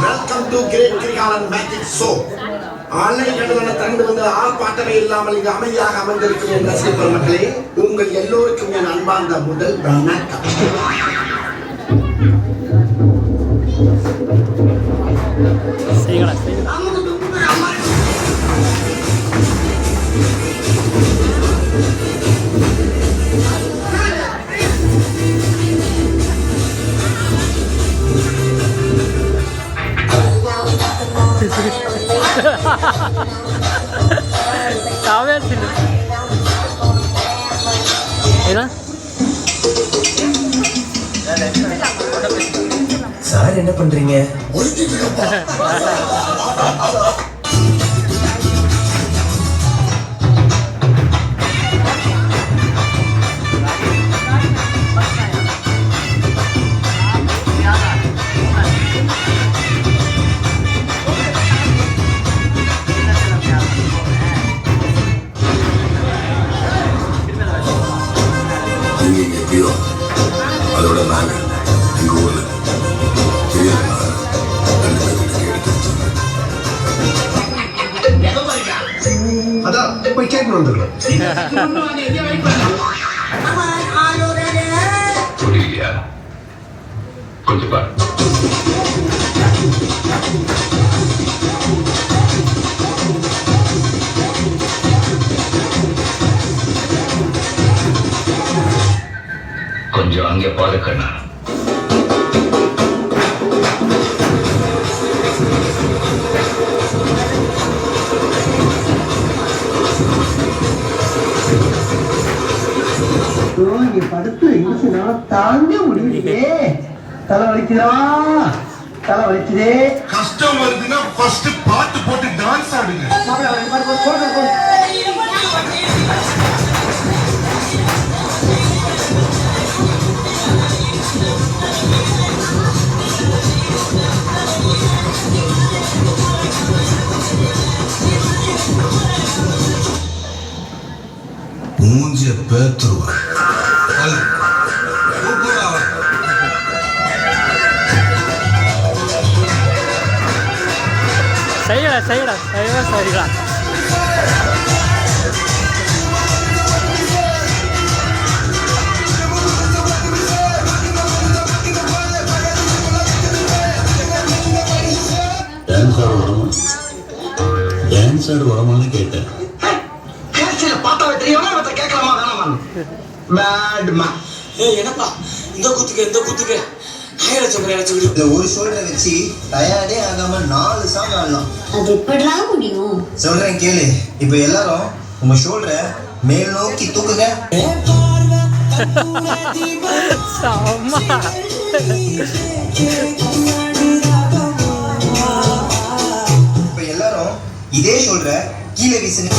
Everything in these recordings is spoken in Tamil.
Welcome to great Kirikalan magic show. Online கண்டுகளை திறந்து வந்து ஆர்ப்பாட்டமே இல்லாமல் இங்கு அமைதியாக அமர்ந்திருக்கும் என் ரசிகர் பெருமக்களே, உங்கள் எல்லோருக்கும் என் அன்பார்ந்த முதல் வணக்கம். சார் என்ன பண்றீங்க? அதோட நாங்க எங்க ஊர்ல அதான் போய் கேட்டு வந்துடுறோம். புரியலையா? கொஞ்சம் பாரு. கொஞ்சம் அங்கே பாரு கண்ணா. படுத்து தாங்க முடியலையே. தலை வலிக்குதா? தலை வலிக்குதே. கஷ்டம் வருதுன்னா ஃபர்ஸ்ட் பாட்டு போட்டு டான்ஸ் ஆடுங்க. மூஞ்சிய பேத்துருவா. சரிடா டான்ஸர் வரமான்னு கேட்டேன். பார்த்தாவே தெரியும். கேட்கலாமா வேணாமா? மேட்மா என்னப்பா இந்த குத்துக்கு இந்த ஒரு ஷோல்டரை வச்சு டயர்டே ஆகாம 4 சாங் ஆடலாம். அது எப்படிலாம் முடியும்? சொல்றேன் கேளு. இப்ப எல்லாரும் உங்க ஷோல்டரை மேல் நோக்கி தூக்குங்க. இப்ப எல்லாரும் இதே ஷோல்டரை கீழே வீசுங்க.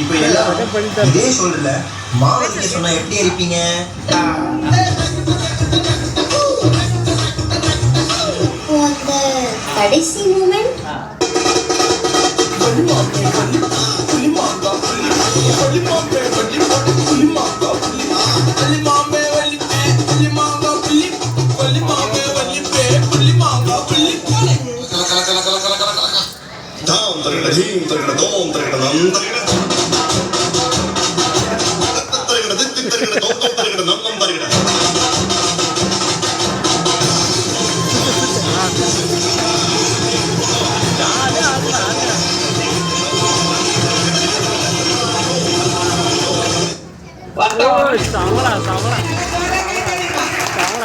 இப்ப எல்லாரும் இதே ஷோல்டர்ல மாவதிக்க சொன்னா எப்படி இருப்பீங்க? கடைசி மூமெண்ட் சாவலா